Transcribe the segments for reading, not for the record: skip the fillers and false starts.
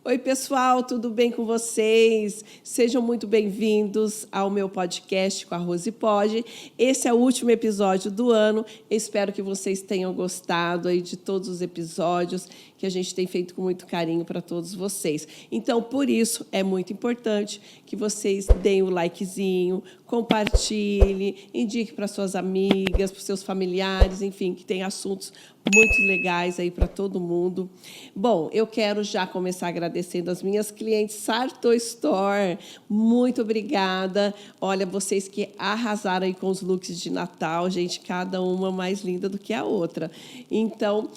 Oi, pessoal, tudo bem com vocês? Sejam muito bem-vindos ao meu podcast com a Rose Pode. Esse é o último episódio do ano. Espero que vocês tenham gostado aí de todos os episódios que a gente tem feito com muito carinho para todos vocês. Então, por isso, é muito importante que vocês deem o likezinho, compartilhe, indique para suas amigas, para os seus familiares, enfim, que tem assuntos muito legais aí para todo mundo. Bom, eu quero já começar agradecendo as minhas clientes Sarto Store. Muito obrigada. Olha, vocês que arrasaram aí com os looks de Natal, gente, cada uma mais linda do que a outra. Então,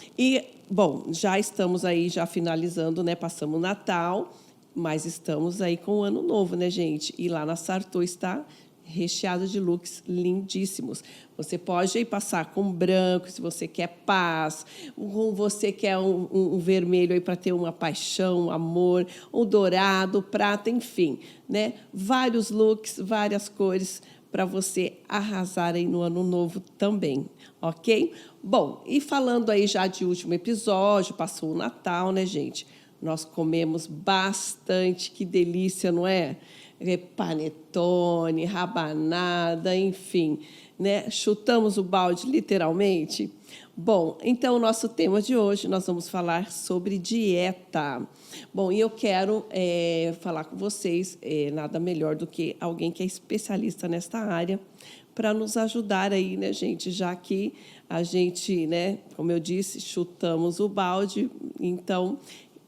bom, já estamos aí já finalizando, né? Passamos o Natal, mas estamos aí com o Ano Novo, né, gente? E lá na Sarto está recheado de looks lindíssimos. Você pode aí passar com branco, se você quer paz, você quer um vermelho aí para ter uma paixão, um amor, um dourado, prata, enfim, né? Vários looks, várias cores para você arrasar aí no Ano Novo também, ok? Bom, e falando aí já de último episódio, passou o Natal, né, gente? Nós comemos bastante, que delícia, não é? Panetone, rabanada, enfim, né? Chutamos o balde literalmente. Bom, então o nosso tema de hoje nós vamos falar sobre dieta. Bom, e eu quero falar com vocês nada melhor do que alguém que é especialista nesta área para nos ajudar aí, né, gente? Já que a gente, né, como eu disse, chutamos o balde, então,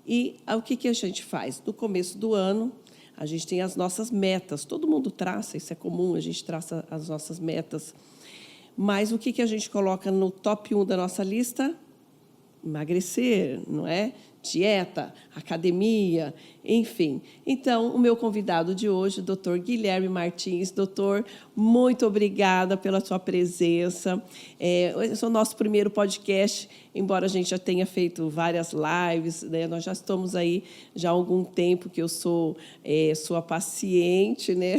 e o que a gente faz? No começo do ano, a gente tem as nossas metas. Todo mundo traça, isso é comum, a gente traça as nossas metas. Mas o que a gente coloca no top 1 da nossa lista? Emagrecer, não é? Dieta, academia, enfim. Então, o meu convidado de hoje, o Dr. Guilherme Martins. Doutor, muito obrigada pela sua presença. Esse é o nosso primeiro podcast, embora a gente já tenha feito várias lives, né? Nós já estamos aí já há algum tempo que eu sou sua paciente, né?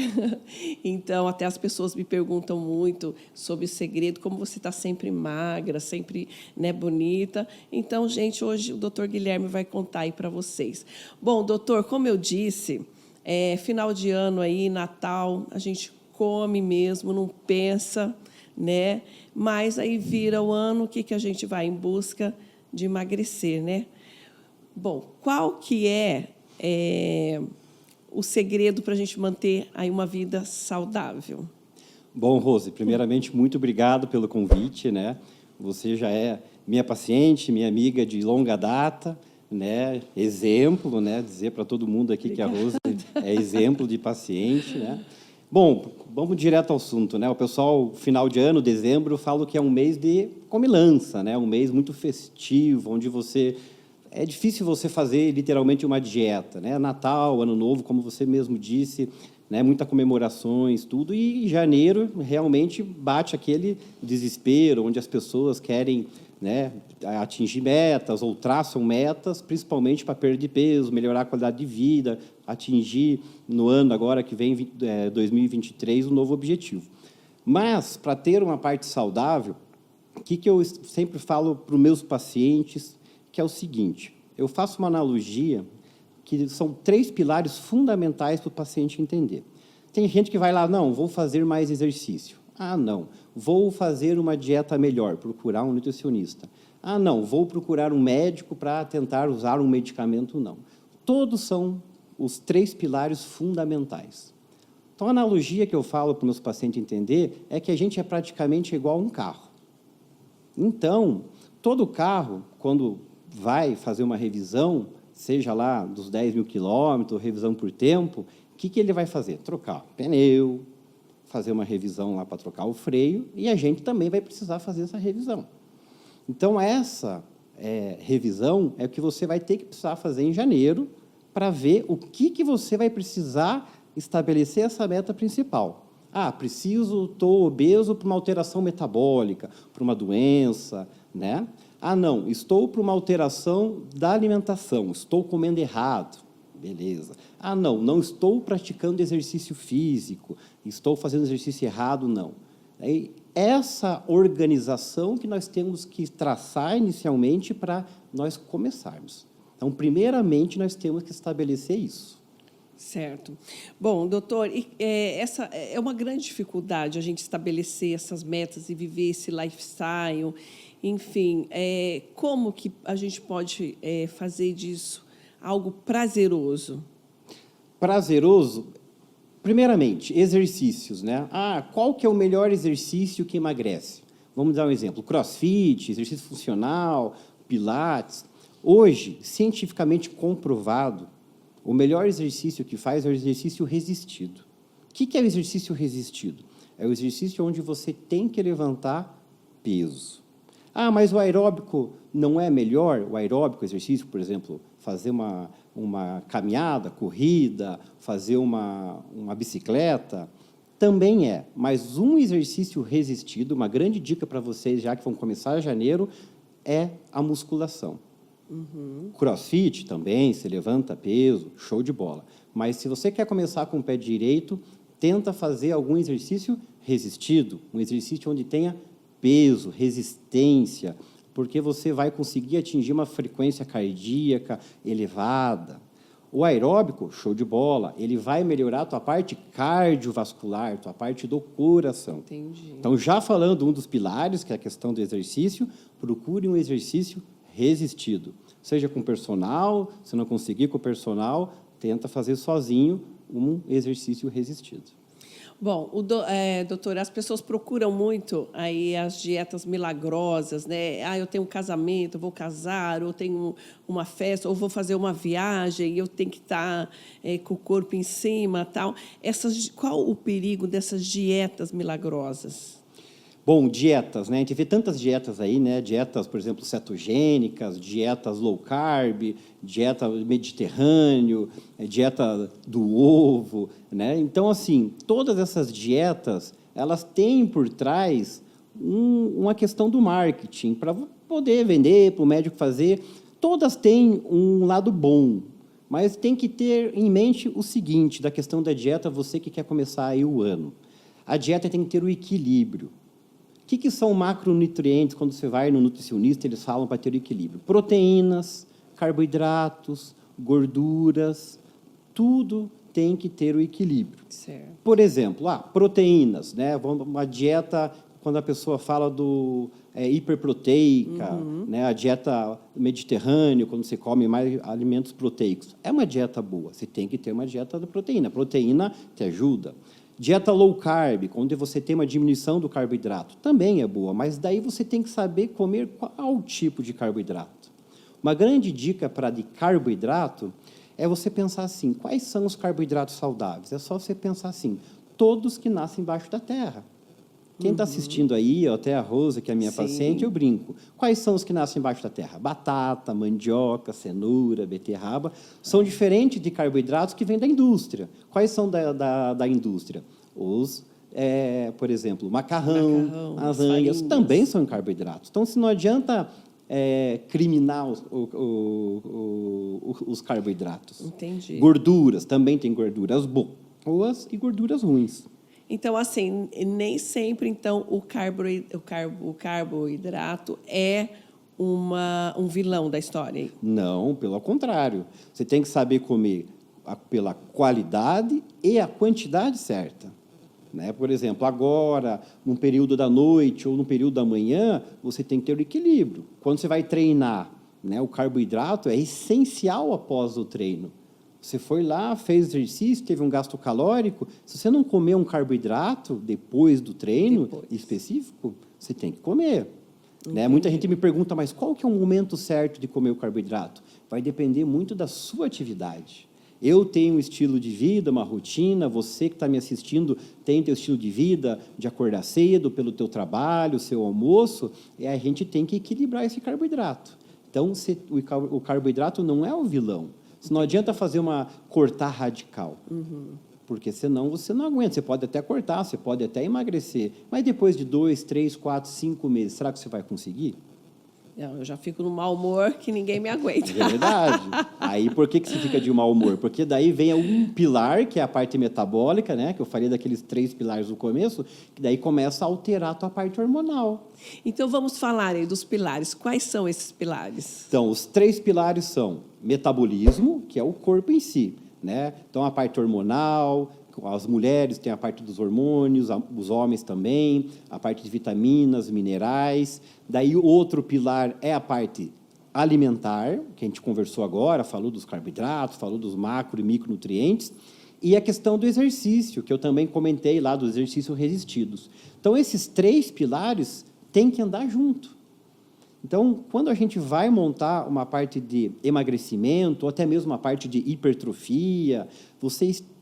Então, até as pessoas me perguntam muito sobre o segredo, como você está sempre magra, sempre, né, bonita. Então, gente, hoje o Dr. Guilherme vai contar aí para vocês. Bom, doutor, como eu disse, final de ano aí, Natal, a gente come mesmo, não pensa, né? Mas aí vira o ano, o que a gente vai em busca de emagrecer, né? Bom, qual que é o segredo para a gente manter aí uma vida saudável? Bom, Rose, primeiramente, muito obrigado pelo convite, né? Você já é minha paciente, minha amiga de longa data, né? Exemplo, né? Dizer para todo mundo aqui que a Rose é exemplo de paciente, né? Bom, vamos direto ao assunto, né? O pessoal, final de ano, dezembro, fala que é um mês de comilança, né? Um mês muito festivo, onde é difícil você fazer literalmente uma dieta, né? Natal, Ano Novo, como você mesmo disse, né? Muitas comemorações, tudo, e em janeiro realmente bate aquele desespero, onde as pessoas querem, né, atingir metas ou traçam metas, principalmente para perda de peso, melhorar a qualidade de vida, atingir no ano agora que vem, 2023, um novo objetivo. Mas, para ter uma parte saudável, o que eu sempre falo para os meus pacientes, que é o seguinte: eu faço uma analogia que são 3 pilares fundamentais para o paciente entender. Tem gente que vai lá, não, vou fazer mais exercício. Ah, não, vou fazer uma dieta melhor, procurar um nutricionista. Ah, não, vou procurar um médico para tentar usar um medicamento, não. Todos são os 3 pilares fundamentais. Então, a analogia que eu falo para os meus pacientes entender é que a gente é praticamente igual a um carro. Então, todo carro, quando vai fazer uma revisão, seja lá dos 10 mil quilômetros, revisão por tempo, o que ele vai fazer? Trocar o pneu, fazer uma revisão lá para trocar o freio, e a gente também vai precisar fazer essa revisão. Então, essa revisão é o que você vai ter que precisar fazer em janeiro para ver o que você vai precisar estabelecer essa meta principal. Ah, estou obeso para uma alteração metabólica, para uma doença, né? Ah, não, estou para uma alteração da alimentação, estou comendo errado. Beleza. Ah, não estou praticando exercício físico, estou fazendo exercício errado, não. Aí, essa organização que nós temos que traçar inicialmente para nós começarmos. Então, primeiramente, nós temos que estabelecer isso. Certo. Bom, doutor, essa é uma grande dificuldade a gente estabelecer essas metas e viver esse lifestyle. Enfim, como que a gente pode fazer disso algo prazeroso? Prazeroso, primeiramente, exercícios, né? Qual que é o melhor exercício que emagrece? Vamos dar um exemplo. CrossFit, exercício funcional, Pilates. Hoje, cientificamente comprovado, o melhor exercício que faz é o exercício resistido. O que é o exercício resistido? É o exercício onde você tem que levantar peso. Mas o aeróbico não é melhor? O aeróbico, exercício, por exemplo, fazer uma caminhada, corrida, fazer uma bicicleta, também é. Mas um exercício resistido, uma grande dica para vocês, já que vão começar em janeiro, é a musculação. CrossFit também, se levanta peso, show de bola. Mas se você quer começar com o pé direito, tenta fazer algum exercício resistido, um exercício onde tenha peso, resistência, porque você vai conseguir atingir uma frequência cardíaca elevada. O aeróbico, show de bola, ele vai melhorar a tua parte cardiovascular, tua parte do coração. Entendi. Então, já falando um dos pilares, que é a questão do exercício, procure um exercício resistido. Seja com personal, se não conseguir com o personal, tenta fazer sozinho um exercício resistido. Bom, doutor, as pessoas procuram muito aí as dietas milagrosas, né? Eu tenho um casamento, eu vou casar, ou tenho uma festa, ou vou fazer uma viagem, e eu tenho que estar com o corpo em cima, tal. Qual o perigo dessas dietas milagrosas? Bom, dietas, né? A gente vê tantas dietas aí, né? Dietas, por exemplo, cetogênicas, dietas low carb, dieta mediterrâneo, dieta do ovo, né? Então, assim, todas essas dietas, elas têm por trás uma questão do marketing, para poder vender, para o médico fazer. Todas têm um lado bom, mas tem que ter em mente o seguinte, da questão da dieta, você que quer começar aí o ano. A dieta tem que ter o equilíbrio. O que são macronutrientes? Quando você vai no nutricionista, eles falam para ter o equilíbrio. Proteínas, carboidratos, gorduras, tudo tem que ter o equilíbrio. Certo. Por exemplo, proteínas, né? Uma dieta, quando a pessoa fala do hiperproteica, né? A dieta mediterrânea, quando você come mais alimentos proteicos. É uma dieta boa, você tem que ter uma dieta da proteína. A proteína te ajuda. Dieta low carb, onde você tem uma diminuição do carboidrato, também é boa, mas daí você tem que saber comer qual tipo de carboidrato. Uma grande dica para de carboidrato é você pensar assim, quais são os carboidratos saudáveis? É só você pensar assim, todos que nascem embaixo da terra. Quem está assistindo aí, até a Rosa, que é a minha paciente, eu brinco. Quais são os que nascem embaixo da terra? Batata, mandioca, cenoura, beterraba. São diferentes de carboidratos que vêm da indústria. Quais são da indústria? Por exemplo, macarrão, lasanhas, também são carboidratos. Então, se não adianta criminar os carboidratos. Entendi. Gorduras, também tem gorduras boas e gorduras ruins. Então, assim, nem sempre então, o carboidrato é um vilão da história. Não, pelo contrário. Você tem que saber comer pela qualidade e a quantidade certa. Né? Por exemplo, agora, num período da noite ou no período da manhã, você tem que ter o equilíbrio. Quando você vai treinar, né, o carboidrato é essencial após o treino. Você foi lá, fez exercício, teve um gasto calórico. Se você não comer um carboidrato depois do treino específico, você tem que comer. Né? Muita gente me pergunta, mas qual que é o momento certo de comer o carboidrato? Vai depender muito da sua atividade. Eu tenho um estilo de vida, uma rotina, você que está me assistindo tem teu estilo de vida, de acordar cedo pelo teu trabalho, seu almoço, e a gente tem que equilibrar esse carboidrato. Então, o carboidrato não é o vilão. Não adianta fazer cortar radical, porque senão você não aguenta. Você pode até cortar, você pode até emagrecer, mas depois de 2, 3, 4, 5 meses, será que você vai conseguir? Não, eu já fico no mau humor que ninguém me aguenta. É verdade. Aí, por que você fica de mau humor? Porque daí vem um pilar, que é a parte metabólica, né? Que eu falei daqueles 3 pilares no começo, que daí começa a alterar a tua parte hormonal. Então, vamos falar aí dos pilares. Quais são esses pilares? Então, os 3 pilares são metabolismo, que é o corpo em si, né? Então, a parte hormonal, as mulheres têm a parte dos hormônios, os homens também, a parte de vitaminas, minerais. Daí, o outro pilar é a parte alimentar, que a gente conversou agora, falou dos carboidratos, falou dos macro e micronutrientes, e a questão do exercício, que eu também comentei lá, dos exercícios resistidos. Então, esses 3 pilares têm que andar junto. Então, quando a gente vai montar uma parte de emagrecimento, ou até mesmo uma parte de hipertrofia,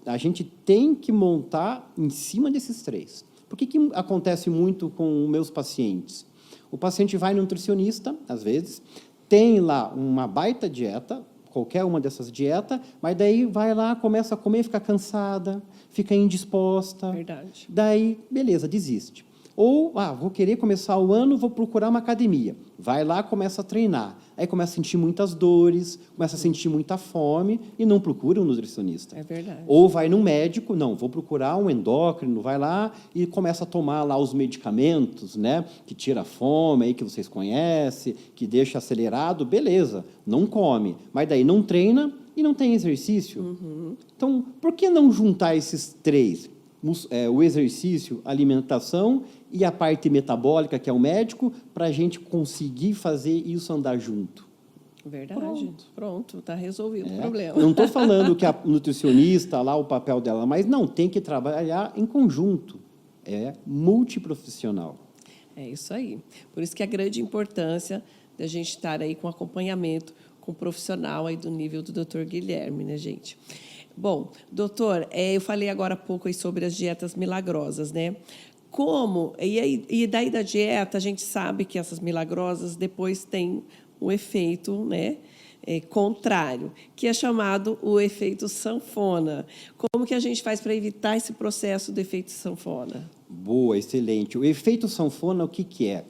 a gente tem que montar em cima desses 3. Por que acontece muito com os meus pacientes? O paciente vai no nutricionista, às vezes, tem lá uma baita dieta, qualquer uma dessas dietas, mas daí vai lá, começa a comer, fica cansada, fica indisposta. Verdade. Daí, beleza, desiste. Ou, vou querer começar o ano, vou procurar uma academia. Vai lá, começa a treinar. Aí começa a sentir muitas dores, começa a sentir muita fome e não procura um nutricionista. É verdade. Ou vai num médico, não, vou procurar um endócrino, vai lá e começa a tomar lá os medicamentos, né, que tira a fome, aí que vocês conhecem, que deixa acelerado, beleza, não come. Mas daí não treina e não tem exercício. Uhum. Então, por que não juntar esses 3? O exercício, a alimentação e a parte metabólica, que é o médico, para a gente conseguir fazer isso andar junto. Verdade. Pronto, está resolvido o problema. Não estou falando que a nutricionista, lá o papel dela, mas não, tem que trabalhar em conjunto. É multiprofissional. É isso aí. Por isso que a grande importância da gente estar aí com acompanhamento com um profissional aí do nível do Dr. Guilherme, né, gente? Bom, doutor, eu falei agora há pouco aí sobre as dietas milagrosas, né? E daí da dieta, a gente sabe que essas milagrosas depois têm um efeito, né, contrário, que é chamado o efeito sanfona. Como que a gente faz para evitar esse processo do efeito sanfona? Boa, excelente. O efeito sanfona, o que é?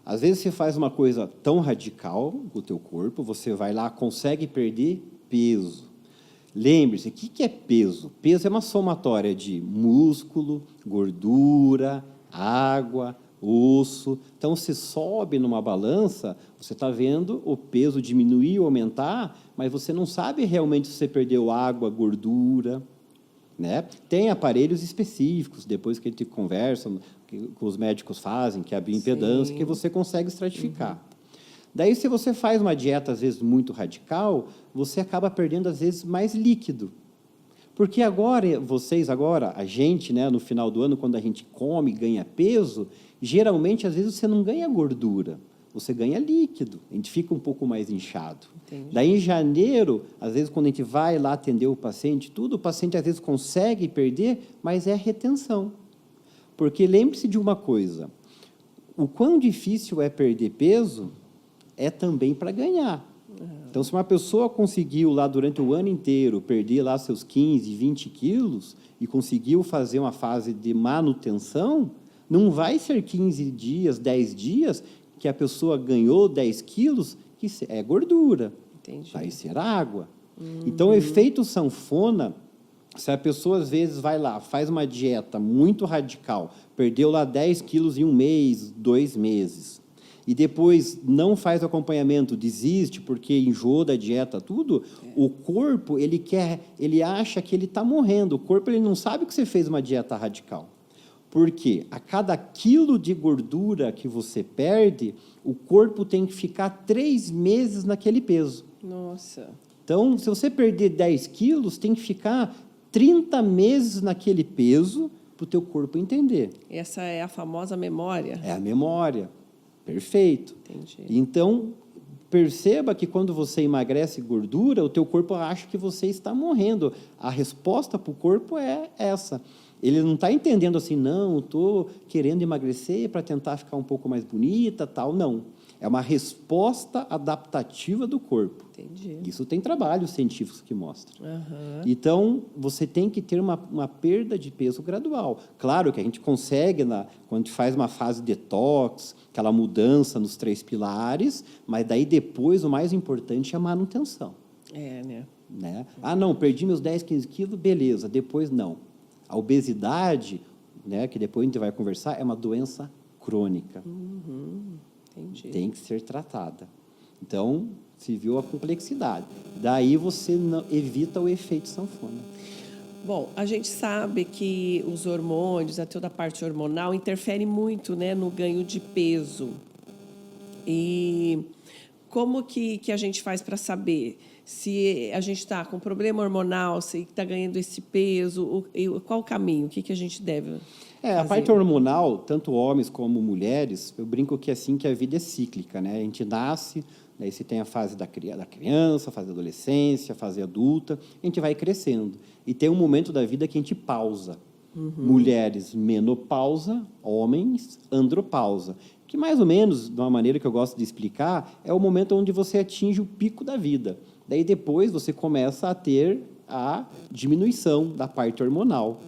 Às vezes você faz uma coisa tão radical com o teu corpo, você vai lá, consegue perder peso. Lembre-se, o que é peso? Peso é uma somatória de músculo, gordura, água, osso. Então, se sobe numa balança, você está vendo o peso diminuir ou aumentar, mas você não sabe realmente se você perdeu água, gordura, né? Tem aparelhos específicos, depois que a gente conversa, que os médicos fazem, que é a bioimpedância, que você consegue estratificar. Uhum. Daí, se você faz uma dieta, às vezes, muito radical, você acaba perdendo, às vezes, mais líquido. Porque a gente, né, no final do ano, quando a gente come, ganha peso, geralmente, às vezes, você não ganha gordura, você ganha líquido, a gente fica um pouco mais inchado. Entendi. Daí, em janeiro, às vezes, quando a gente vai lá atender o paciente, o paciente, às vezes, consegue perder, mas é retenção. Porque lembre-se de uma coisa, o quão difícil é perder peso é também para ganhar. Então, se uma pessoa conseguiu lá durante o ano inteiro perder lá seus 15, 20 quilos e conseguiu fazer uma fase de manutenção, não vai ser 15 dias, 10 dias que a pessoa ganhou 10 quilos, que é gordura. Entendi. Vai ser água. Então, o efeito sanfona, se a pessoa às vezes vai lá, faz uma dieta muito radical, perdeu lá 10 quilos em 1 mês, 2 meses, e depois não faz acompanhamento, desiste porque enjoou da dieta, tudo, o corpo, ele acha que ele está morrendo. O corpo, ele não sabe que você fez uma dieta radical. Porque a cada quilo de gordura que você perde, o corpo tem que ficar 3 meses naquele peso. Nossa. Então, se você perder 10 quilos, tem que ficar 30 meses naquele peso para o teu corpo entender. Essa é a famosa memória? É a memória. Perfeito. Entendi. Então, perceba que quando você emagrece gordura, o teu corpo acha que você está morrendo. A resposta para o corpo é essa. Ele não está entendendo assim, não, estou querendo emagrecer para tentar ficar um pouco mais bonita, tal, não. É uma resposta adaptativa do corpo. Entendi. Isso tem trabalhos científicos que mostram. Aham. Então, você tem que ter uma perda de peso gradual. Claro que a gente consegue, quando a gente faz uma fase detox, aquela mudança nos 3 pilares, mas daí depois o mais importante é a manutenção. Né? Ah, não, perdi meus 10, 15 quilos, beleza, depois não. A obesidade, né, que depois a gente vai conversar, é uma doença crônica. Entendi. Tem que ser tratada. Então, se viu a complexidade. Daí você evita o efeito sanfona. Bom, a gente sabe que os hormônios, toda a parte hormonal, interfere muito, né, no ganho de peso. E como que a gente faz para saber se a gente está com problema hormonal, se está ganhando esse peso, qual o caminho, o que a gente deve fazer? A parte hormonal, tanto homens como mulheres, eu brinco que assim que a vida é cíclica, né? A gente nasce, daí você tem a fase da criança, a fase da adolescência, a fase adulta, a gente vai crescendo. E tem um momento da vida que a gente pausa. Mulheres, menopausa, homens, andropausa. Que mais ou menos, de uma maneira que eu gosto de explicar, é o momento onde você atinge o pico da vida. Daí depois você começa a ter a diminuição da parte hormonal,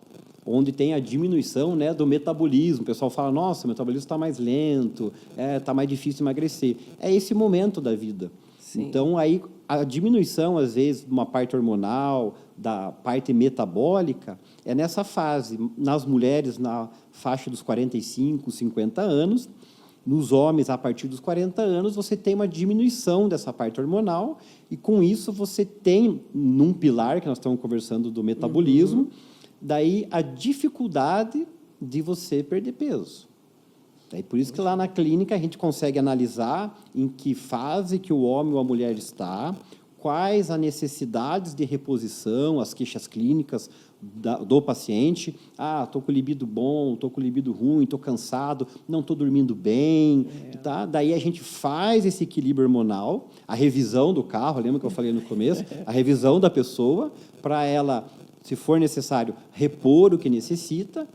onde tem a diminuição, né, do metabolismo. O pessoal fala, nossa, o metabolismo está mais lento, está mais difícil emagrecer. É esse momento da vida. Sim. Então, aí, a diminuição, às vezes, de uma parte hormonal, da parte metabólica, é nessa fase. Nas mulheres, na faixa dos 45, 50 anos, nos homens, a partir dos 40 anos, você tem uma diminuição dessa parte hormonal e, com isso, você tem, num pilar, que nós estamos conversando do metabolismo, daí a dificuldade de você perder peso. Daí, por isso que lá na clínica a gente consegue analisar em que fase que o homem ou a mulher está, quais as necessidades de reposição, as queixas clínicas do paciente. Ah, estou com libido bom, estou com libido ruim, estou cansado, não estou dormindo bem. Tá? Daí a gente faz esse equilíbrio hormonal, a revisão do carro, lembra que eu falei no começo? A revisão da pessoa, para ela, se for necessário, repor o que necessita,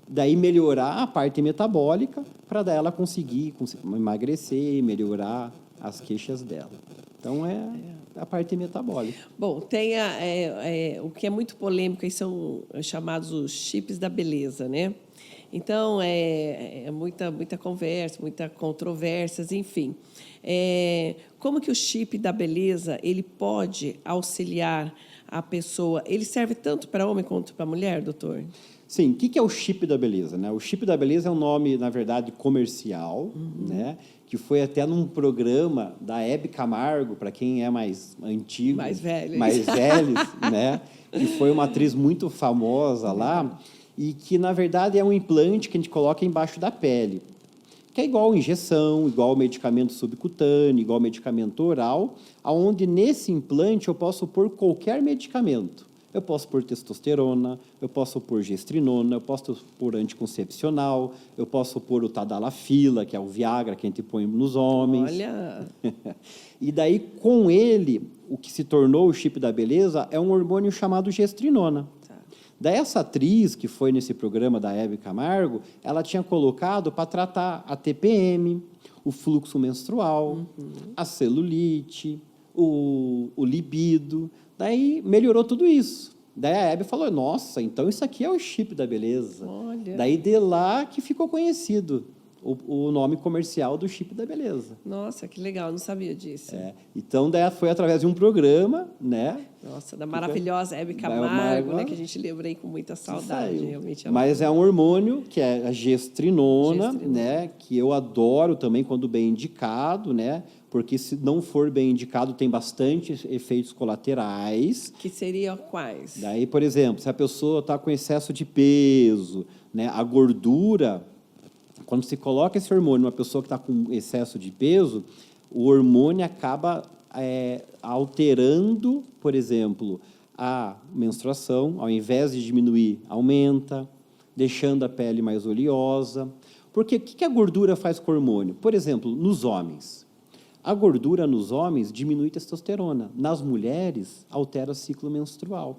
daí melhorar a parte metabólica, para daí ela conseguir emagrecer, melhorar as queixas dela. Então, é a parte metabólica. Bom, tem o que é muito polêmico, aí são chamados os chips da beleza, né? Então, muita conversa, muita controvérsias, enfim. Como que o chip da beleza ele pode auxiliar a pessoa? Ele serve tanto para homem quanto para mulher, doutor? Sim, o que é o chip da beleza? Né? O chip da beleza é um nome, na verdade, comercial, né? Que foi até num programa da Hebe Camargo, para quem é mais antigo, mais velhos, né? Que foi uma atriz muito famosa lá, e que, na verdade, é um implante que a gente coloca embaixo da pele, que é igual injeção, igual medicamento subcutâneo, igual medicamento oral, onde nesse implante eu posso pôr qualquer medicamento. Eu posso pôr testosterona, eu posso pôr gestrinona, eu posso pôr anticoncepcional, eu posso pôr o tadalafila, que é o Viagra que a gente põe nos homens. Olha! E daí, com ele, o que se tornou o chip da beleza é um hormônio chamado gestrinona. Tá. Daí, essa atriz que foi nesse programa da Hebe Camargo, ela tinha colocado para tratar a TPM, o fluxo menstrual, a celulite, o libido. Daí melhorou tudo isso. Daí a Hebe falou, nossa, então isso aqui é o chip da beleza. Olha. Daí de lá que ficou conhecido o nome comercial do chip da beleza. Nossa, que legal, não sabia disso. Então, daí foi através de um programa, né? Nossa, da maravilhosa Hebe Camargo, né? Que a gente lembra aí com muita saudade. Realmente Mas é um hormônio que é a gestrinona, né? Que eu adoro também quando bem indicado, né? Porque se não for bem indicado, tem bastante efeitos colaterais. Que seriam quais? Daí, por exemplo, se a pessoa está com excesso de peso, né? A gordura, quando se coloca esse hormônio numa pessoa que está com excesso de peso, o hormônio acaba alterando, por exemplo, a menstruação, ao invés de diminuir, aumenta, deixando a pele mais oleosa. Porque o que a gordura faz com o hormônio? Por exemplo, nos homens. A gordura nos homens diminui testosterona. Nas mulheres, altera o ciclo menstrual.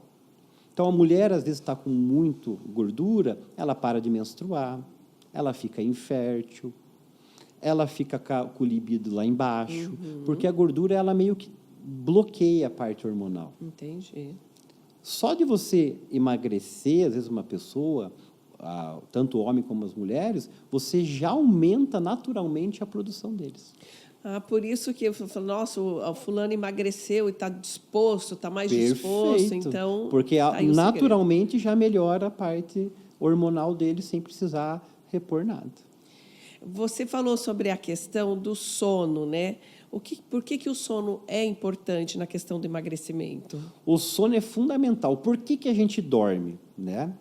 Então, a mulher, às vezes, está com muito gordura, ela para de menstruar, ela fica infértil. ela fica com o libido lá embaixo, porque a gordura ela meio que bloqueia a parte hormonal. Entendi. Só de você emagrecer, às vezes uma pessoa, tanto o homem como as mulheres, você já aumenta naturalmente a produção deles. Por isso que eu falo, nossa, o fulano emagreceu e está disposto, está mais Perfeito. disposto, então... Porque aí o naturalmente já melhora a parte hormonal dele sem precisar repor nada. Você falou sobre a questão do sono, né? Por que o sono é importante na questão do emagrecimento? O sono é fundamental. Por que a gente dorme, né?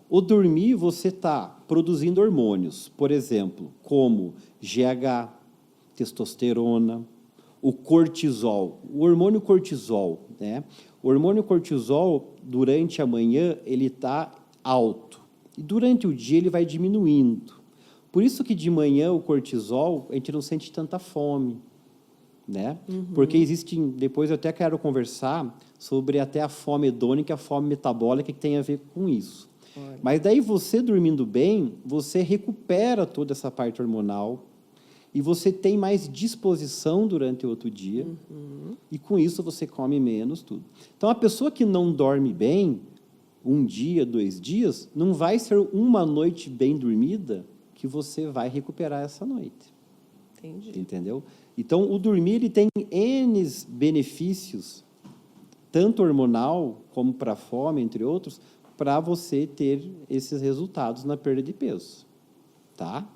O dormir, você está produzindo hormônios, por exemplo, como GH, testosterona, o cortisol, o hormônio cortisol, né? O hormônio cortisol, durante a manhã, ele está alto. E durante o dia, ele vai diminuindo. Por isso que de manhã, o cortisol, a gente não sente tanta fome, né? Porque existem, depois eu até quero conversar sobre até a fome hedônica, a fome metabólica, que tem a ver com isso. Olha. Mas daí você dormindo bem, você recupera toda essa parte hormonal e você tem mais disposição durante o outro dia e com isso você come menos tudo. Então a pessoa que não dorme bem, 1 dia, 2 dias, não vai ser uma noite bem dormida que você vai recuperar essa noite. Entendi. Entendeu? Então, o dormir ele tem N benefícios, tanto hormonal como para a fome, entre outros, para você ter esses resultados na perda de peso. Tá?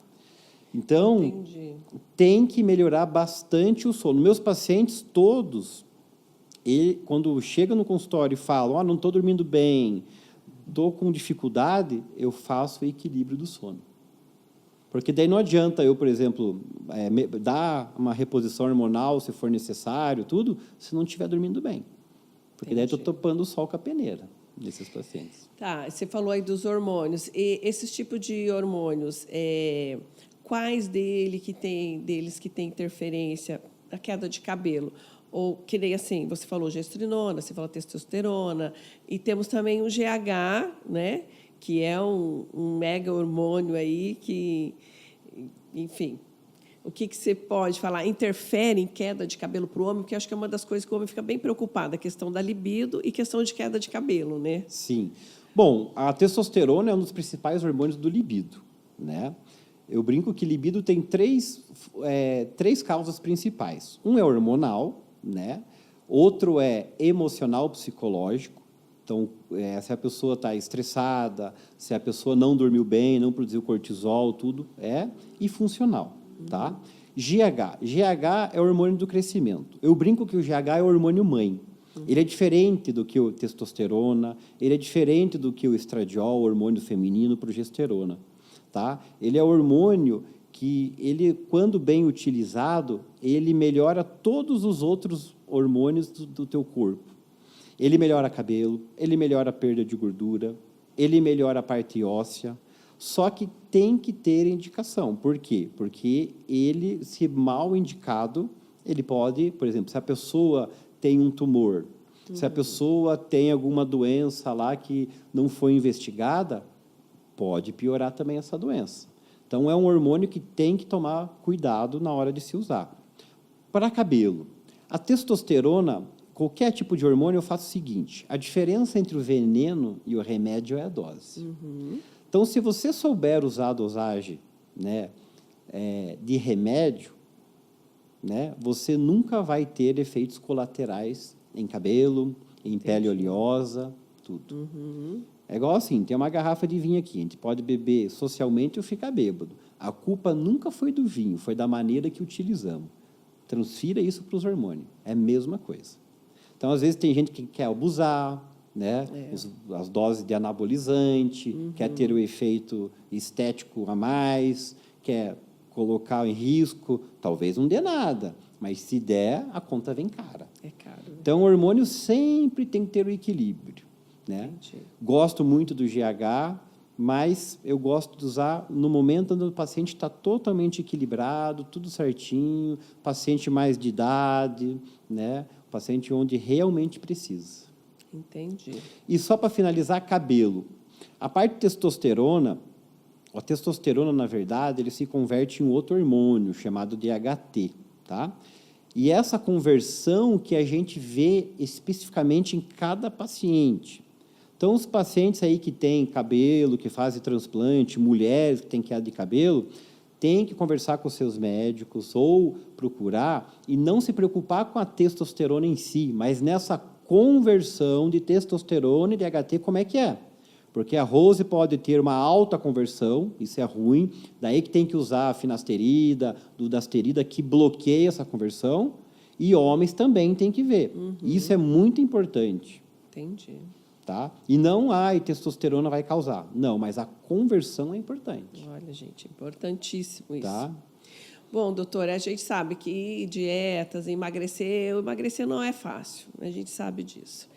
Então, Entendi. tem que melhorar bastante o sono. Meus pacientes todos, quando chegam no consultório e falam, não estou dormindo bem, estou com dificuldade, eu faço o equilíbrio do sono. Porque daí não adianta eu, por exemplo, dar uma reposição hormonal, se for necessário, tudo, se não estiver dormindo bem. Porque daí estou topando o sol com a peneira desses pacientes. Tá, você falou aí dos hormônios. E esses tipos de hormônios, quais deles que tem interferência na queda de cabelo? Ou, que nem assim, você falou gestrinona, você falou testosterona, e temos também o GH, né? Que é um mega hormônio aí que, enfim, o que você pode falar? Interfere em queda de cabelo para o homem? Porque acho que é uma das coisas que o homem fica bem preocupado, a questão da libido e questão de queda de cabelo, né? Sim. Bom, a testosterona é um dos principais hormônios do libido, né? Eu brinco que libido tem três causas principais. Um é hormonal, né? Outro é emocional, psicológico. Então, se a pessoa está estressada, se a pessoa não dormiu bem, não produziu cortisol, tudo e funcional, tá? GH é o hormônio do crescimento. Eu brinco que o GH é o hormônio mãe. Ele é diferente do que o testosterona, ele é diferente do que o estradiol, o hormônio feminino, progesterona, tá? Ele é o hormônio que, quando bem utilizado, ele melhora todos os outros hormônios do teu corpo. Ele melhora cabelo, ele melhora a perda de gordura, ele melhora a parte óssea, só que tem que ter indicação. Por quê? Porque ele, se mal indicado, ele pode, por exemplo, se a pessoa tem um tumor, se a pessoa tem alguma doença lá que não foi investigada, pode piorar também essa doença. Então, é um hormônio que tem que tomar cuidado na hora de se usar. Para cabelo, a testosterona, qualquer tipo de hormônio, eu faço o seguinte, a diferença entre o veneno e o remédio é a dose. Então, se você souber usar a dosagem, né, de remédio, né, você nunca vai ter efeitos colaterais em cabelo, em pele oleosa, tudo. É igual assim, tem uma garrafa de vinho aqui, a gente pode beber socialmente ou ficar bêbado. A culpa nunca foi do vinho, foi da maneira que utilizamos. Transfira isso para os hormônios, é a mesma coisa. Então, às vezes, tem gente que quer abusar, né? As doses de anabolizante, quer ter o efeito estético a mais, quer colocar em risco, talvez não dê nada, mas se der, a conta vem cara. É caro. Né? Então, o hormônio sempre tem que ter o equilíbrio, né? Gosto muito do GH, mas eu gosto de usar no momento onde o paciente está totalmente equilibrado, tudo certinho, paciente mais de idade, né? Paciente onde realmente precisa. Entendi. E só para finalizar, cabelo. A parte de testosterona, A testosterona, na verdade, ele se converte em outro hormônio chamado DHT, tá? E essa conversão que a gente vê especificamente em cada paciente. Então, os pacientes aí que têm cabelo, que fazem transplante, mulheres que têm queda de cabelo, têm que conversar com os seus médicos ou procurar e não se preocupar com a testosterona em si, mas nessa conversão de testosterona e DHT, como é que é? Porque a Rose pode ter uma alta conversão, isso é ruim, daí que tem que usar a finasterida, dudasterida, que bloqueia essa conversão, e homens também têm que ver. Isso é muito importante. Entendi. Tá? E não, testosterona vai causar. Não, mas a conversão é importante. Olha, gente, importantíssimo isso. Tá? Bom, doutora, a gente sabe que dietas, emagrecer não é fácil, a gente sabe disso.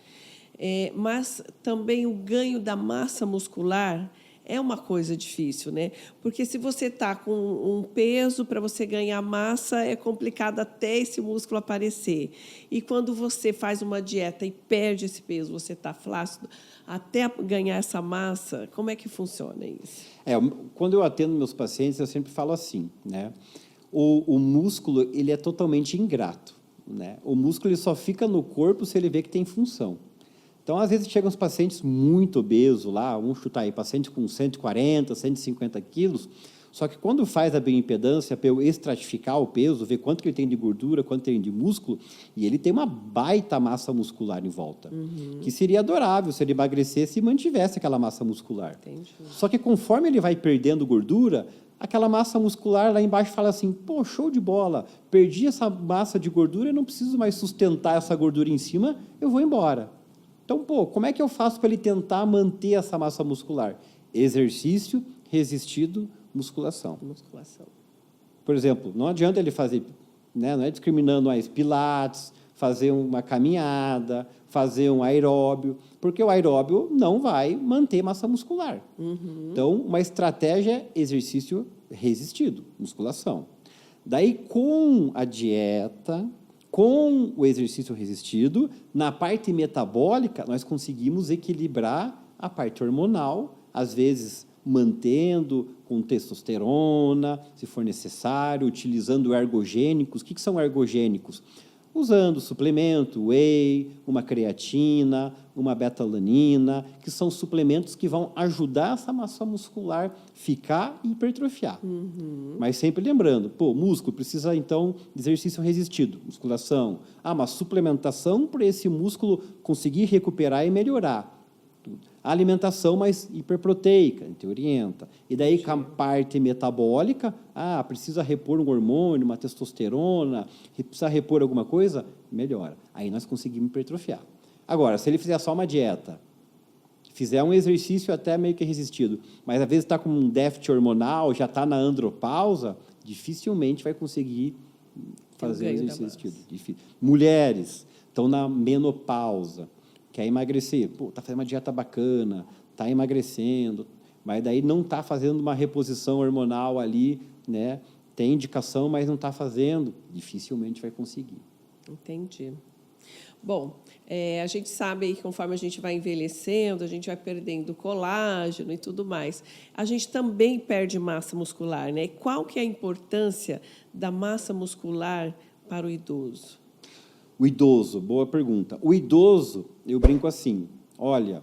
Mas também o ganho da massa muscular é uma coisa difícil, né? Porque se você está com um peso, para você ganhar massa, é complicado até esse músculo aparecer. E quando você faz uma dieta e perde esse peso, você está flácido, até ganhar essa massa, como é que funciona isso? Quando eu atendo meus pacientes, eu sempre falo assim, né? O músculo, ele é totalmente ingrato, né? O músculo ele só fica no corpo se ele vê que tem função. Então, às vezes, chegam os pacientes muito obesos lá, vamos chutar aí, pacientes com 140, 150 quilos, só que quando faz a bioimpedância para eu estratificar o peso, ver quanto que ele tem de gordura, quanto tem de músculo, e ele tem uma baita massa muscular em volta, que seria adorável se ele emagrecesse e mantivesse aquela massa muscular. Entendi. Só que conforme ele vai perdendo gordura, aquela massa muscular lá embaixo fala assim, pô, show de bola, perdi essa massa de gordura, eu não preciso mais sustentar essa gordura em cima, eu vou embora. Então, como é que eu faço para ele tentar manter essa massa muscular? Exercício resistido, musculação. Por exemplo, não adianta ele fazer, né, não é discriminando mais pilates, fazer uma caminhada, fazer um aeróbio, porque o aeróbio não vai manter massa muscular. Então, uma estratégia é exercício resistido, musculação. Daí, com a dieta, com o exercício resistido, na parte metabólica, nós conseguimos equilibrar a parte hormonal, às vezes mantendo com testosterona, se for necessário, utilizando ergogênicos. O que são ergogênicos? Usando suplemento, whey, uma creatina, uma beta-alanina, que são suplementos que vão ajudar essa massa muscular ficar e hipertrofiar. Mas sempre lembrando, músculo precisa, então, de exercício resistido, musculação. Uma suplementação para esse músculo conseguir recuperar e melhorar. A alimentação mais hiperproteica, a gente orienta. E daí, com a parte metabólica, precisa repor um hormônio, uma testosterona, precisa repor alguma coisa, melhora. Aí nós conseguimos hipertrofiar. Agora, se ele fizer só uma dieta, fizer um exercício até meio que resistido, mas às vezes está com um déficit hormonal, já está na andropausa, dificilmente vai conseguir fazer o exercício resistido. Mulheres estão na menopausa, quer emagrecer, está fazendo uma dieta bacana, está emagrecendo, mas daí não está fazendo uma reposição hormonal ali, né? Tem indicação, mas não está fazendo, dificilmente vai conseguir. Entendi. Bom, a gente sabe aí que conforme a gente vai envelhecendo, a gente vai perdendo colágeno e tudo mais. A gente também perde massa muscular, né? Qual que é a importância da massa muscular para o idoso? O idoso, boa pergunta. O idoso, eu brinco assim, olha,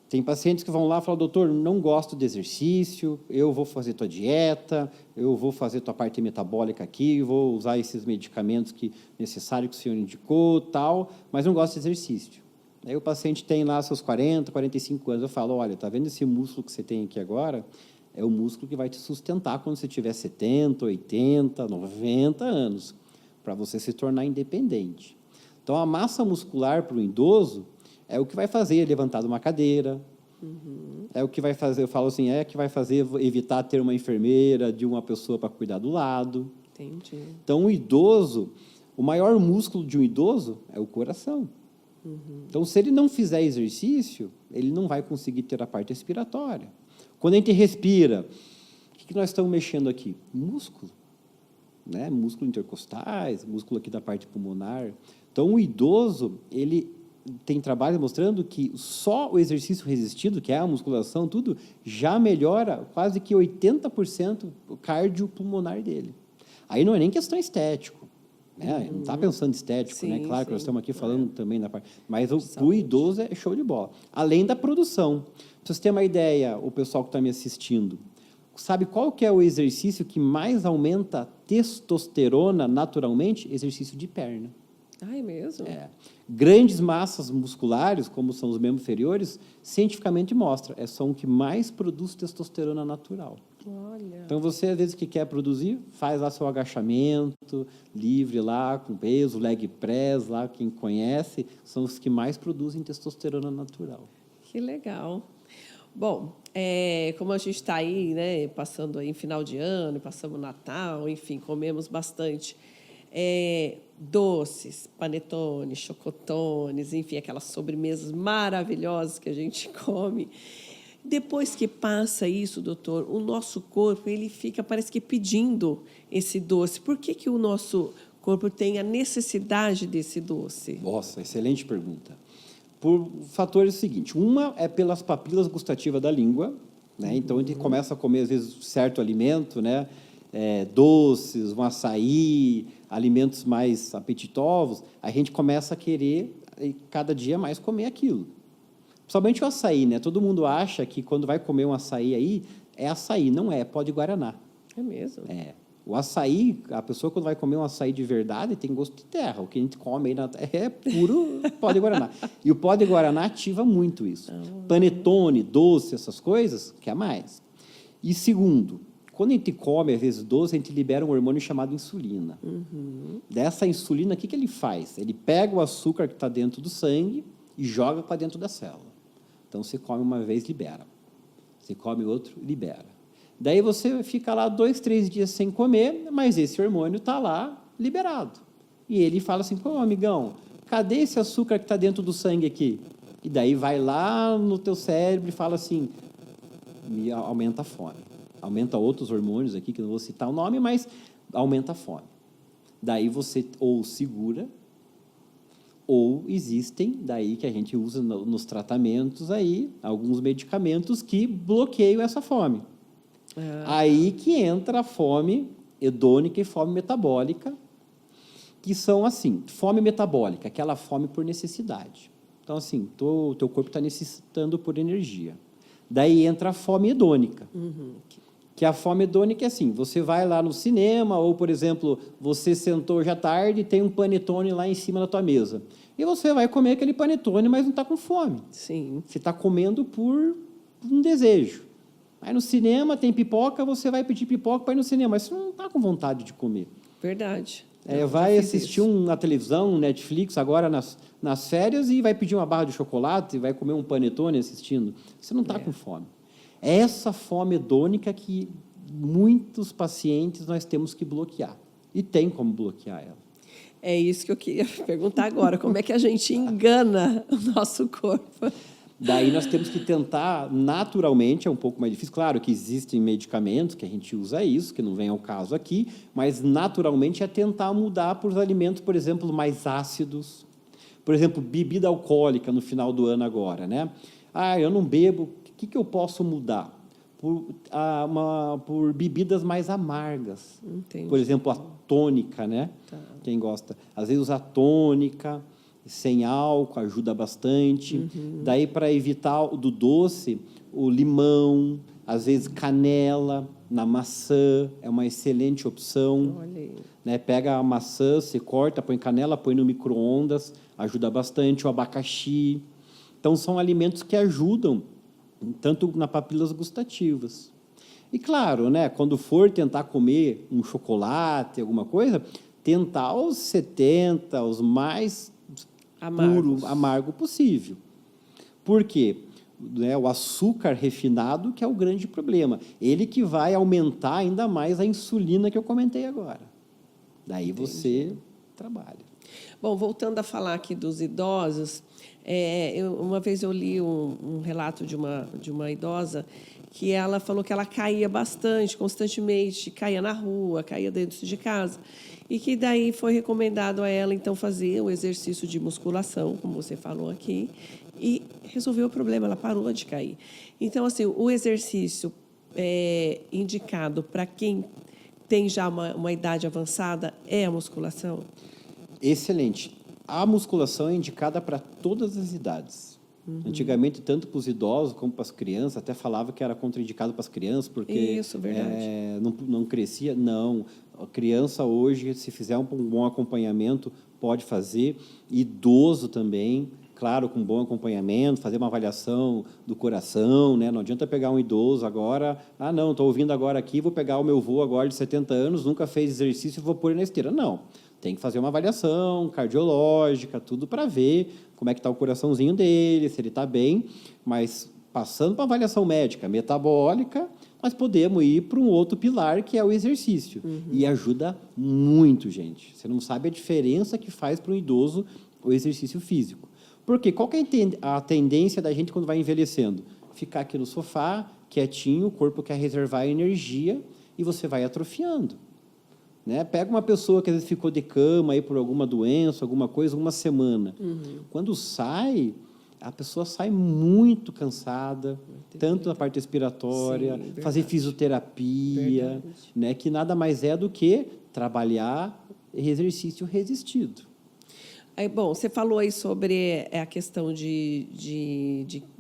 tem pacientes que vão lá e falam, doutor, não gosto de exercício, eu vou fazer tua dieta, eu vou fazer tua parte metabólica aqui, vou usar esses medicamentos necessários que o senhor indicou, tal, mas não gosto de exercício. Aí o paciente tem lá seus 40, 45 anos, eu falo, olha, tá vendo esse músculo que você tem aqui agora? É o músculo que vai te sustentar quando você tiver 70, 80, 90 anos, para você se tornar independente. Então, a massa muscular para o idoso é o que vai fazer ele levantar de uma cadeira, é o que vai fazer, eu falo assim, que vai fazer evitar ter uma enfermeira, de uma pessoa para cuidar do lado. Entendi. Então, o idoso, o maior músculo de um idoso é o coração. Então, se ele não fizer exercício, ele não vai conseguir ter a parte respiratória. Quando a gente respira, o que nós estamos mexendo aqui? Músculo. Né? Músculo intercostais, músculo aqui da parte pulmonar. Então, o idoso, ele tem trabalho mostrando que só o exercício resistido, que é a musculação, tudo, já melhora quase que 80% o cardiopulmonar dele. Aí não é nem questão estético, né? Não está pensando estético, né? Claro que nós estamos aqui falando também da parte... Mas o idoso é show de bola. Além da produção. Para vocês terem uma ideia, o pessoal que está me assistindo, sabe qual que é o exercício que mais aumenta a testosterona naturalmente? Exercício de perna. Ah, é mesmo? Grandes massas musculares, como são os membros inferiores, cientificamente mostra, são o que mais produz testosterona natural. Olha. Então, você, às vezes, que quer produzir, faz lá seu agachamento livre lá, com peso, leg press, lá, quem conhece, são os que mais produzem testosterona natural. Que legal. Bom, como a gente está aí, né, passando aí final de ano, passamos o Natal, enfim, comemos bastante doces, panetones, chocotones, enfim, aquelas sobremesas maravilhosas que a gente come. Depois que passa isso, doutor, o nosso corpo ele fica, parece que pedindo esse doce. Por que o nosso corpo tem a necessidade desse doce? Nossa, excelente pergunta. Por fatores seguintes. Uma é pelas papilas gustativas da língua, né? Então, a gente começa a comer, às vezes, certo alimento, né? Doces, um açaí, alimentos mais apetitosos, a gente começa a querer, cada dia mais, comer aquilo. Principalmente o açaí, né? Todo mundo acha que quando vai comer um açaí aí, é açaí. Não é pó de guaraná. É mesmo? O açaí, a pessoa quando vai comer um açaí de verdade, tem gosto de terra. O que a gente come aí é puro pó de guaraná. E o pó de guaraná ativa muito isso. Panetone, doce, essas coisas, quer mais. E segundo, quando a gente come, às vezes, doce, a gente libera um hormônio chamado insulina. Dessa insulina, o que ele faz? Ele pega o açúcar que está dentro do sangue e joga para dentro da célula. Então, você come uma vez, libera. Você come outro, libera. Daí você fica lá 2, 3 dias sem comer, mas esse hormônio está lá liberado. E ele fala assim, pô, amigão, cadê esse açúcar que está dentro do sangue aqui? E daí vai lá no teu cérebro e fala assim, me aumenta a fome. Aumenta outros hormônios aqui, que não vou citar o nome, mas aumenta a fome. Daí você ou segura, ou existem, daí que a gente usa nos tratamentos aí, alguns medicamentos que bloqueiam essa fome. Aí que entra a fome hedônica e fome metabólica, que são assim, fome metabólica, aquela fome por necessidade. Então, assim, o teu corpo está necessitando por energia. Daí entra a fome hedônica. Que a fome hedônica é assim, você vai lá no cinema, ou, por exemplo, você sentou já tarde e tem um panetone lá em cima da tua mesa. E você vai comer aquele panetone, mas não está com fome. Sim. Você está comendo por um desejo. Aí no cinema tem pipoca, você vai pedir pipoca para ir no cinema, mas você não está com vontade de comer. Verdade. Vai assistir na televisão, Netflix, agora nas férias, e vai pedir uma barra de chocolate, e vai comer um panetone assistindo. Você não está com fome. É essa fome hedônica que muitos pacientes nós temos que bloquear. E tem como bloquear ela. É isso que eu queria perguntar agora. Como é que a gente engana o nosso corpo? Daí nós temos que tentar naturalmente, é um pouco mais difícil. Claro que existem medicamentos que a gente usa isso, que não vem ao caso aqui, mas naturalmente é tentar mudar por alimentos, por exemplo, mais ácidos. Por exemplo, bebida alcoólica no final do ano agora, né? Eu não bebo, o que eu posso mudar? Por bebidas mais amargas. Entendi. Por exemplo, a tônica, né? Quem gosta. Às vezes a tônica sem álcool ajuda bastante. Daí, para evitar do doce, o limão, às vezes canela na maçã é uma excelente opção. Olha aí. Né? Pega a maçã, você corta, põe canela, põe no micro-ondas, ajuda bastante. O abacaxi. Então, são alimentos que ajudam tanto nas papilas gustativas. E, claro, né, quando for tentar comer um chocolate, alguma coisa, tentar os 70, os mais amargo possível. Por quê? O açúcar refinado que é o grande problema. Ele que vai aumentar ainda mais a insulina que eu comentei agora. Daí você trabalha. Bom, voltando a falar aqui dos idosos, uma vez eu li um relato de uma idosa que ela falou que ela caía bastante, constantemente, caía na rua, caía dentro de casa, e que daí foi recomendado a ela, então, fazer o exercício de musculação, como você falou aqui, e resolveu o problema, ela parou de cair. Então, assim, o exercício indicado para quem tem já uma idade avançada é a musculação? Excelente. A musculação é indicada para todas as idades. Antigamente, tanto para os idosos como para as crianças, até falava que era contraindicado para as crianças, porque Isso, verdade. não crescia. Não, a criança hoje, se fizer um bom acompanhamento, pode fazer. Idoso também, claro, com bom acompanhamento, fazer uma avaliação do coração, né? Não adianta pegar um idoso agora, não, estou ouvindo agora aqui, vou pegar o meu avô agora de 70 anos, nunca fez exercício e vou pôr ele na esteira. Não. Tem que fazer uma avaliação cardiológica, tudo para ver como é que está o coraçãozinho dele, se ele está bem. Mas, passando para a avaliação médica metabólica, nós podemos ir para um outro pilar, que é o exercício. E ajuda muito, gente. Você não sabe a diferença que faz para um idoso o exercício físico. Porque qual que é a tendência da gente quando vai envelhecendo? Ficar aqui no sofá, quietinho, o corpo quer reservar energia e você vai atrofiando. Né? Pega uma pessoa que às vezes ficou de cama aí por alguma doença, alguma coisa, uma semana. Quando sai, a pessoa sai muito cansada, tanto na parte respiratória, Sim, fazer fisioterapia, né? Que nada mais é do que trabalhar exercício resistido. Bom, você falou aí sobre a questão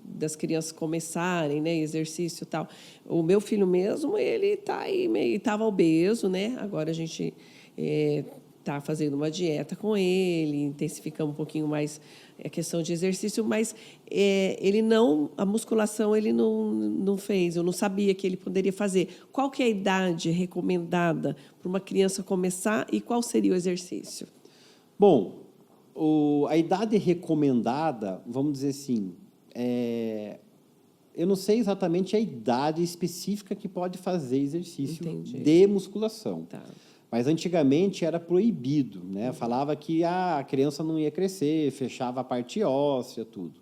das crianças começarem, né, exercício e tal. O meu filho mesmo, ele está aí, estava obeso, né? Agora a gente está fazendo uma dieta com ele, intensificamos um pouquinho mais a questão de exercício, mas a musculação ele não fez, eu não sabia que ele poderia fazer. Qual que é a idade recomendada para uma criança começar e qual seria o exercício? Bom, a idade recomendada, vamos dizer assim, eu não sei exatamente a idade específica que pode fazer exercício de musculação. Tá. Mas antigamente era proibido, né? Falava que a criança não ia crescer, fechava a parte óssea, tudo.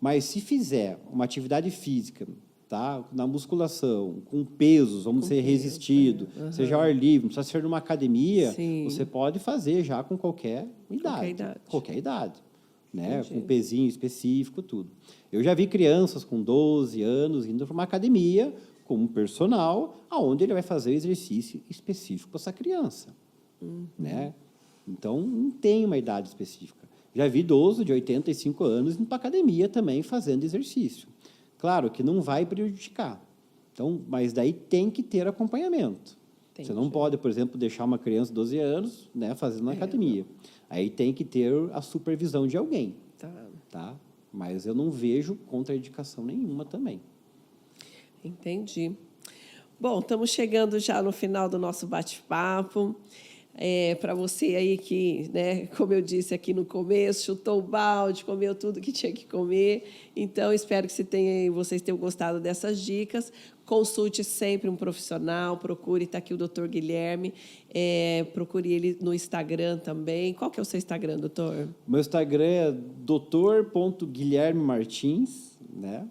Mas se fizer uma atividade física, tá? Na musculação, com pesos, vamos ser resistido, seja ao ar livre, não precisa ser numa academia, Sim. você pode fazer já com qualquer idade. Qualquer idade. Né? Com pezinho específico, tudo. Eu já vi crianças com 12 anos indo para uma academia com um personal, onde ele vai fazer exercício específico para essa criança. Né? Então, não tem uma idade específica. Já vi idoso de 85 anos indo para a academia também fazendo exercício. Claro que não vai prejudicar. Então, mas daí tem que ter acompanhamento. Entendi. Você não pode, por exemplo, deixar uma criança de 12 anos, né, fazendo na academia. Aí tem que ter a supervisão de alguém. Tá? Mas eu não vejo contraindicação nenhuma também. Entendi. Bom, estamos chegando já no final do nosso bate-papo. Para você aí que, né, como eu disse aqui no começo, chutou o balde, comeu tudo que tinha que comer. Então, espero que vocês tenham gostado dessas dicas. Consulte sempre um profissional, procure, está aqui o Dr. Guilherme, procure ele no Instagram também. Qual que é o seu Instagram, doutor? Meu Instagram é dr.guilhermemartins, né?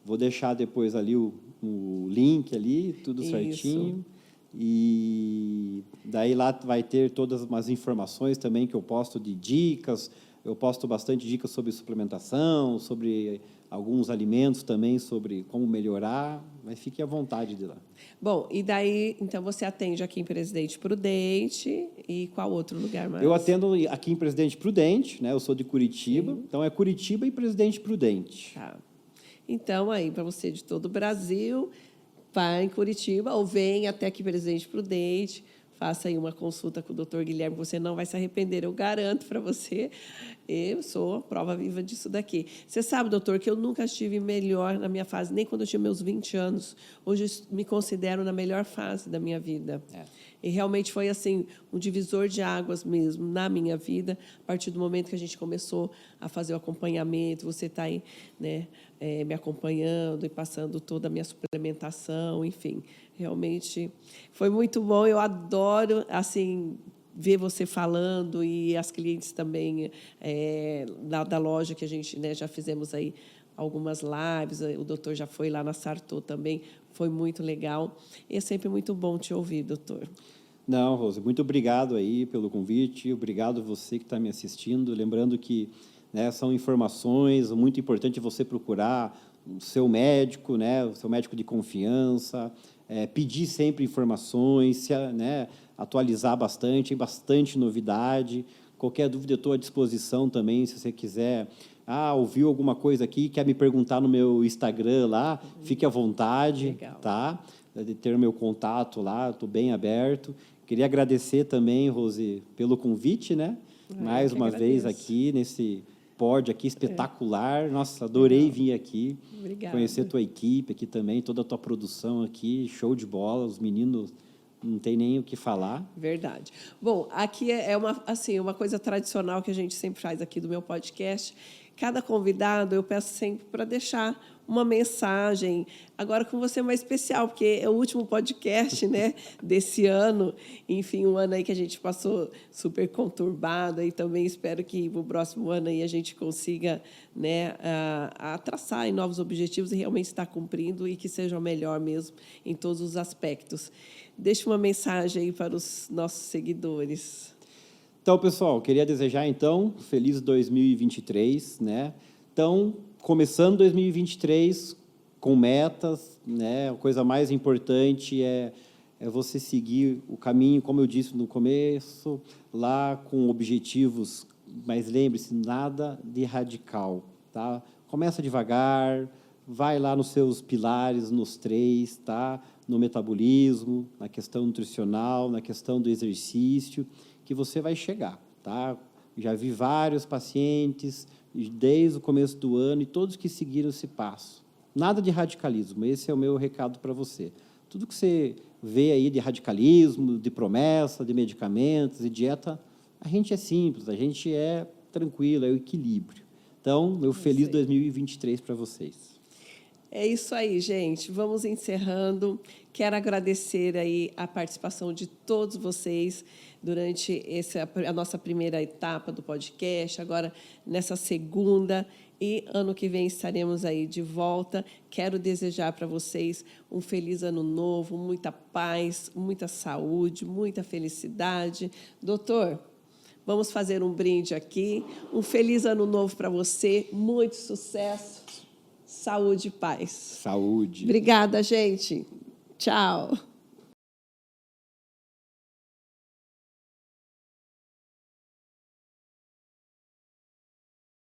Vou deixar depois ali o link ali, tudo certinho. E daí lá vai ter todas as informações também que eu posto de dicas. Eu posto bastante dicas sobre suplementação, sobre alguns alimentos também, sobre como melhorar, mas fique à vontade de lá. Bom, e daí, então, você atende aqui em Presidente Prudente e qual outro lugar mais? Eu atendo aqui em Presidente Prudente, né? Eu sou de Curitiba, então é Curitiba e Presidente Prudente. Tá. Então, aí, para você de todo o Brasil, vá em Curitiba ou vem até aqui Presidente Prudente, faça aí uma consulta com o Dr. Guilherme, você não vai se arrepender, eu garanto para você. Eu sou a prova viva disso daqui. Você sabe, doutor, que eu nunca estive melhor na minha fase, nem quando eu tinha meus 20 anos. Hoje eu me considero na melhor fase da minha vida. E realmente foi assim um divisor de águas mesmo na minha vida, a partir do momento que a gente começou a fazer o acompanhamento, você está aí, né, me acompanhando e passando toda a minha suplementação, enfim, realmente foi muito bom. Eu adoro, assim, ver você falando e as clientes também da loja que a gente, né, já fizemos aí algumas lives, o doutor já foi lá na Sartor também, foi muito legal. E é sempre muito bom te ouvir, doutor. Não, Rose, muito obrigado aí pelo convite, obrigado você que está me assistindo, lembrando que, né, são informações, muito importante você procurar o seu médico, né, o seu médico de confiança, pedir sempre informações, né, atualizar bastante, tem bastante novidade. Qualquer dúvida eu estou à disposição também, se você quiser. Ouviu alguma coisa aqui, quer me perguntar no meu Instagram lá, fique à vontade. Legal. Tá? De ter o meu contato lá, estou bem aberto. Queria agradecer também, Rose, pelo convite, né? Mais uma vez aqui nesse pod aqui espetacular. Nossa, adorei vir aqui. Obrigada. Conhecer a tua equipe aqui também, toda a tua produção aqui, show de bola. Os meninos não tem nem o que falar. Verdade. Bom, aqui é uma coisa tradicional que a gente sempre faz aqui do meu podcast. Cada convidado eu peço sempre para deixar uma mensagem. Agora com você é mais especial, porque é o último podcast, né, desse ano. Enfim, um ano aí que a gente passou super conturbado e também espero que no próximo ano aí a gente consiga, né, a traçar em novos objetivos e realmente estar cumprindo e que seja o melhor mesmo em todos os aspectos. Deixe uma mensagem aí para os nossos seguidores. Então, pessoal, queria desejar, então, feliz 2023, né? Então, começando 2023 com metas, né? A coisa mais importante é você seguir o caminho, como eu disse no começo, lá com objetivos, mas lembre-se, nada de radical, tá? Começa devagar, vai lá nos seus pilares, nos 3, tá? No metabolismo, na questão nutricional, na questão do exercício, que você vai chegar, tá? Já vi vários pacientes desde o começo do ano e todos que seguiram esse passo. Nada de radicalismo, esse é o meu recado para você. Tudo que você vê aí de radicalismo, de promessa, de medicamentos e dieta, a gente é simples, a gente é tranquilo, é o equilíbrio. Então, meu feliz 2023 para vocês. É isso aí, gente. Vamos encerrando. Quero agradecer aí a participação de todos vocês durante a nossa primeira etapa do podcast, agora nessa segunda, e ano que vem estaremos aí de volta. Quero desejar para vocês um feliz ano novo, muita paz, muita saúde, muita felicidade. Doutor, vamos fazer um brinde aqui. Um feliz ano novo para você, muito sucesso. Saúde e paz. Saúde. Obrigada, gente. Tchau.